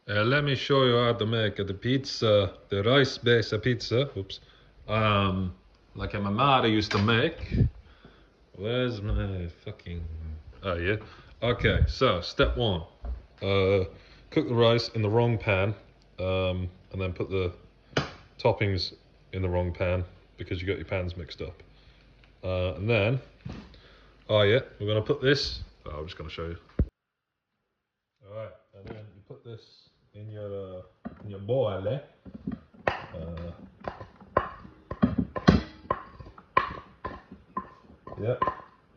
Let me show you how to make the pizza, the rice-based pizza. Oops. Like my mother used to make. Where's my fucking... Oh, yeah. Okay, so step one. Cook the rice in the wrong pan, and then put the toppings in the wrong pan because you got your pans mixed up. And then, oh yeah, we're gonna put this. Oh, I'm just gonna show you. All right, and then you put this in your bowl, eh? Yeah,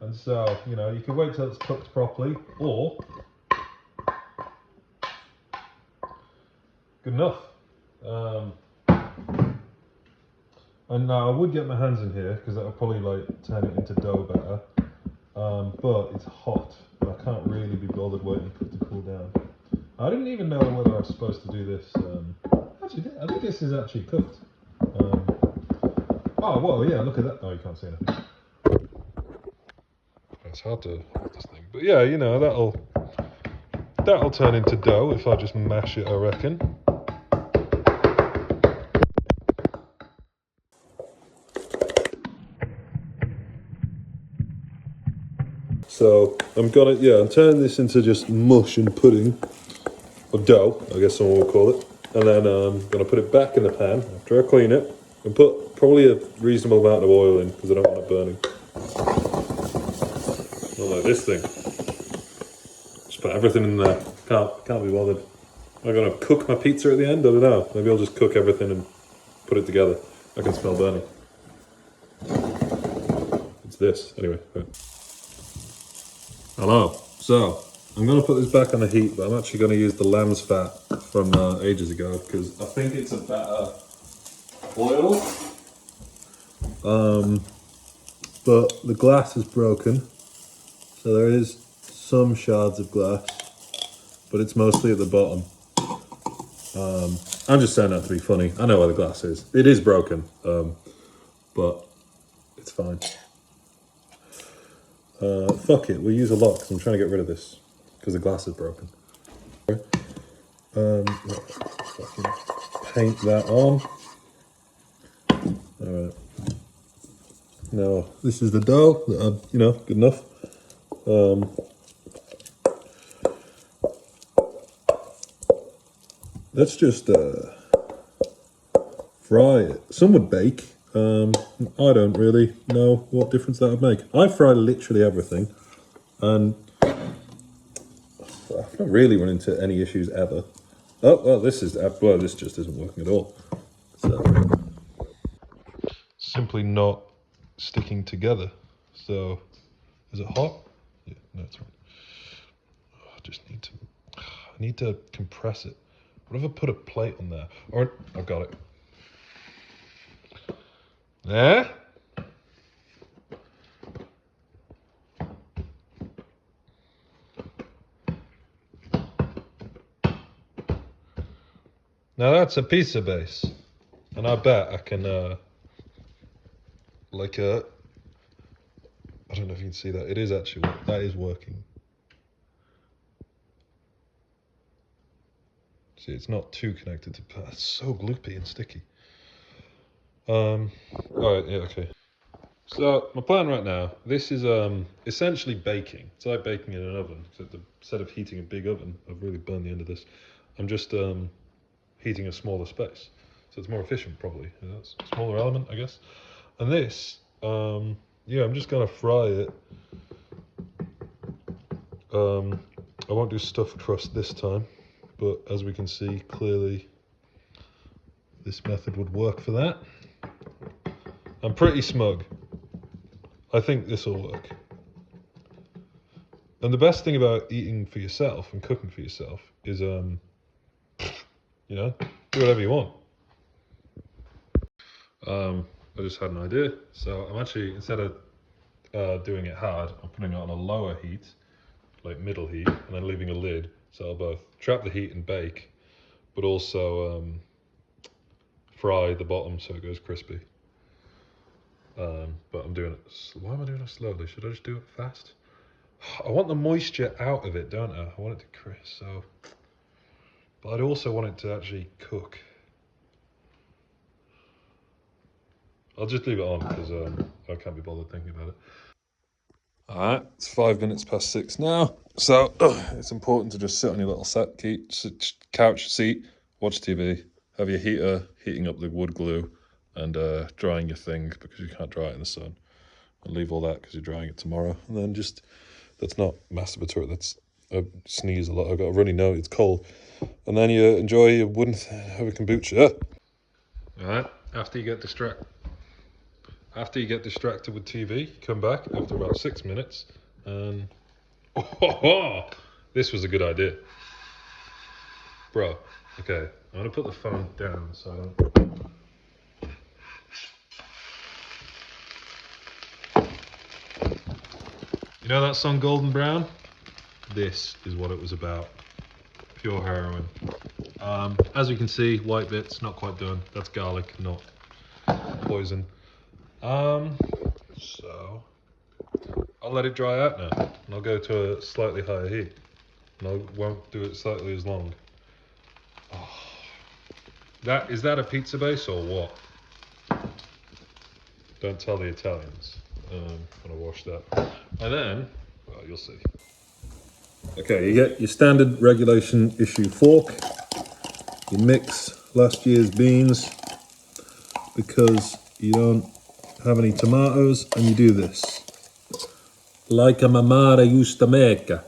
and so you can wait till it's cooked properly, or good enough. Um, and now I would get my hands in here because that'll probably like turn it into dough better. But it's hot, and I can't really be bothered waiting for it to cool down. I didn't even know whether I was supposed to do this. Actually, I think this is actually cooked. Oh well, yeah. Look at that. Oh, you can't see anything. It's hard to hold this thing, but yeah, that'll turn into dough if I just mash it, I reckon. So I'm turning this into just mush and pudding, or dough, I guess someone would call it. And then I'm gonna put it back in the pan after I clean it, and put probably a reasonable amount of oil in because I don't want it burning. Not like this thing. Just put everything in there. Can't be bothered. Am I gonna cook my pizza at the end? I don't know. Maybe I'll just cook everything and put it together. I can smell burning. It's this anyway. Right. Hello. So I'm gonna put this back on the heat, but I'm actually gonna use the lamb's fat from ages ago because I think it's a better oil. But the glass is broken, so there is some shards of glass, but it's mostly at the bottom. I'm just saying that to be funny. I know where the glass is. It is broken, but it's fine. Fuck it, we'll use a lot because I'm trying to get rid of this because the glass is broken. Fucking paint that on. All right. Now this is the dough that I've, good enough. Let's just fry it. Some would bake. I don't really know what difference that would make. I fry literally everything, and I've not really run into any issues ever. Oh well, this just isn't working at all. So simply not sticking together. So is it hot? Yeah, no, it's fine. I need to compress it. What if I put a plate on there? Or I've got it. There. Now that's a pizza base, and I bet I can I don't know if you can see that. It is actually that is working. See, it's not too connected to. It's so gloopy and sticky. All right, yeah, okay. So my plan right now, this is essentially baking. It's like baking in an oven. Except instead of heating a big oven, I've really burned the end of this. I'm just heating a smaller space, so it's more efficient probably. That's a smaller element, I guess. And this, yeah, I'm just gonna fry it. I won't do stuffed crust this time, but as we can see clearly, this method would work for that. I'm pretty smug. I think this will work. And the best thing about eating for yourself and cooking for yourself is, do whatever you want. I just had an idea. So I'm actually, instead of doing it hard, I'm putting it on a lower heat, like middle heat, and then leaving a lid. So I'll both trap the heat and bake, but also fry the bottom so it goes crispy. But I'm doing it. Why am I doing it slowly? Should I just do it fast? I want the moisture out of it, don't I? I want it to crisp. So but I'd also want it to actually cook. I'll just leave it on because I can't be bothered thinking about it. Alright, it's 5 minutes past 6 now, so it's important to just sit on your little couch seat, watch TV, have your heater heating up the wood glue and drying your thing because you can't dry it in the sun, and leave all that because you're drying it tomorrow. And then just, that's not masturbatory, that's, I sneeze a lot, I've got a runny nose, it's cold. And then you enjoy your have a kombucha. Alright, after you get distracted with TV, come back after about 6 minutes and this was a good idea. Bro, okay, I'm gonna put the phone down so I don't... You know that song Golden Brown? This is what it was about. Pure heroin. As you can see, white bits, not quite done. That's garlic, not poison. So I'll let it dry out now, and I'll go to a slightly higher heat, and I won't do it slightly as long. Oh. Is that a pizza base or what? Don't tell the Italians. I'm gonna wash that, and then, well, you'll see. Okay, you get your standard regulation issue fork. You mix last year's beans because you don't have any tomatoes, and you do this. Like a mamma used to make. And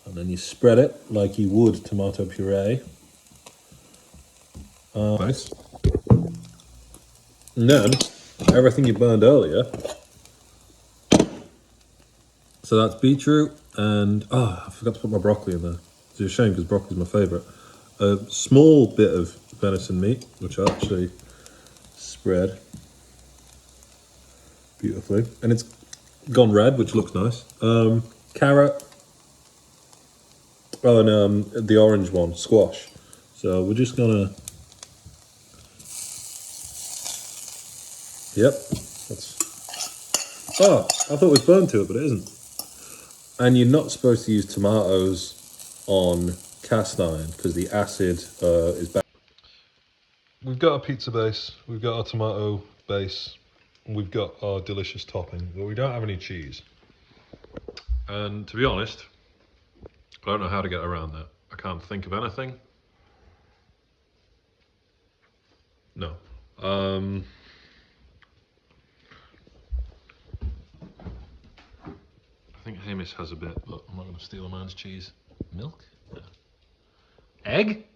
then you spread it like you would tomato puree. Nice. And then everything you burned earlier. So that's beetroot and, I forgot to put my broccoli in there. It's a shame because broccoli's my favourite. A small bit of venison meat, which I actually spread beautifully. And it's gone red, which looks nice. Carrot. Oh, and the orange one, squash. So we're just gonna... Yep. Oh, I thought it was burned to it, but it isn't. And you're not supposed to use tomatoes on cast iron because the acid is bad. We've got a pizza base, we've got our tomato base, and we've got our delicious topping, but we don't have any cheese. And to be honest, I don't know how to get around that. I can't think of anything. No. I think Hamish has a bit, but I'm not going to steal a man's cheese. Milk? Yeah. Egg?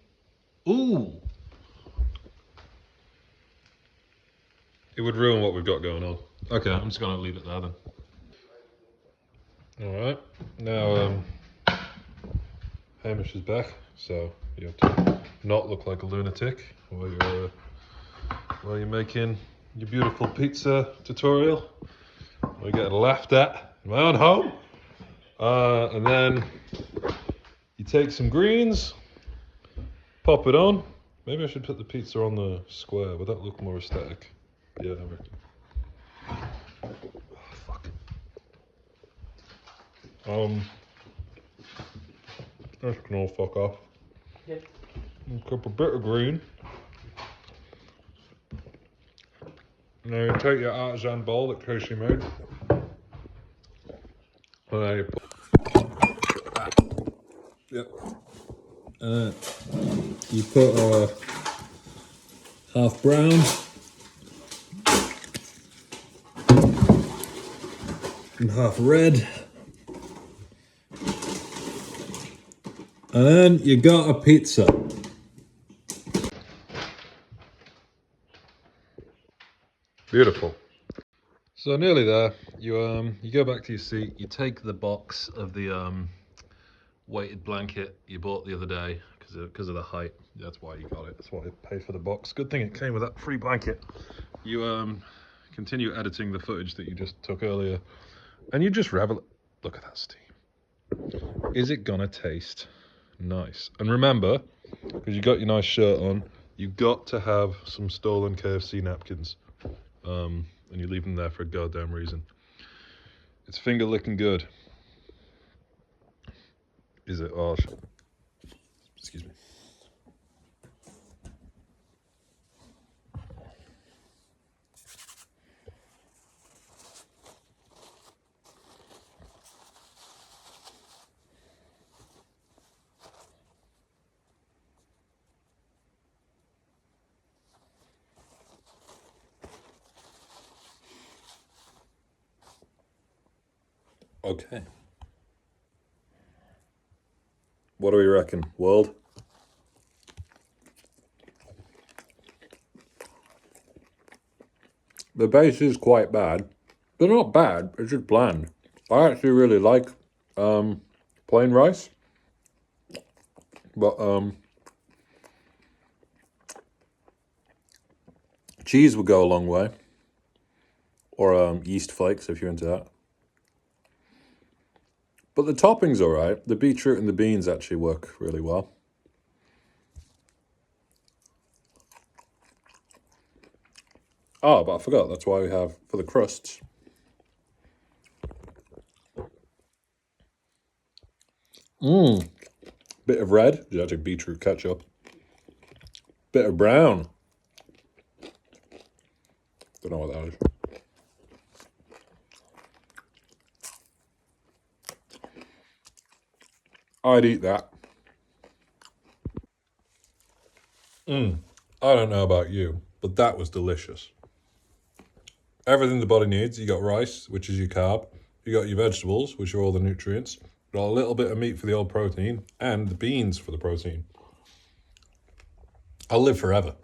Ooh! It would ruin what we've got going on. Okay, I'm just going to leave it there then. Alright, now Hamish is back, so you have to not look like a lunatic while you're making your beautiful pizza tutorial. We're getting laughed at in my own home. And then you take some greens, pop it on. Maybe I should put the pizza on the square. Would that look more aesthetic? Yeah, I reckon. Oh, fuck. This can all fuck off. Yeah. Cup a bit of green. Now you take your artisan bowl that Casey made. And then you put... Yep. You put half brown. And half red. And then you got a pizza. Beautiful. So nearly there. You go back to your seat. You take the box of the weighted blanket you bought the other day because of the height. That's why you got it. That's why I paid for the box. Good thing it came with that free blanket. You continue editing the footage that you just took earlier, and you just revel. Look at that steam. Is it gonna taste nice? And remember, because you got your nice shirt on, you've got to have some stolen KFC napkins. And you leave them there for a goddamn reason. It's finger licking good. Is it? Oh, Okay. What do we reckon, world? The base is quite bad. They're not bad, it's just bland. I actually really like plain rice. But cheese would go a long way. Or yeast flakes if you're into that. But the topping's alright. The beetroot and the beans actually work really well. Oh, but I forgot, that's why we have, for the crusts, bit of red, just actually beetroot ketchup. Bit of brown. Don't know what that is. I'd eat that. I don't know about you, but that was delicious. Everything the body needs. You got rice, which is your carb. You got your vegetables, which are all the nutrients. You got a little bit of meat for the old protein, and the beans for the protein. I'll live forever.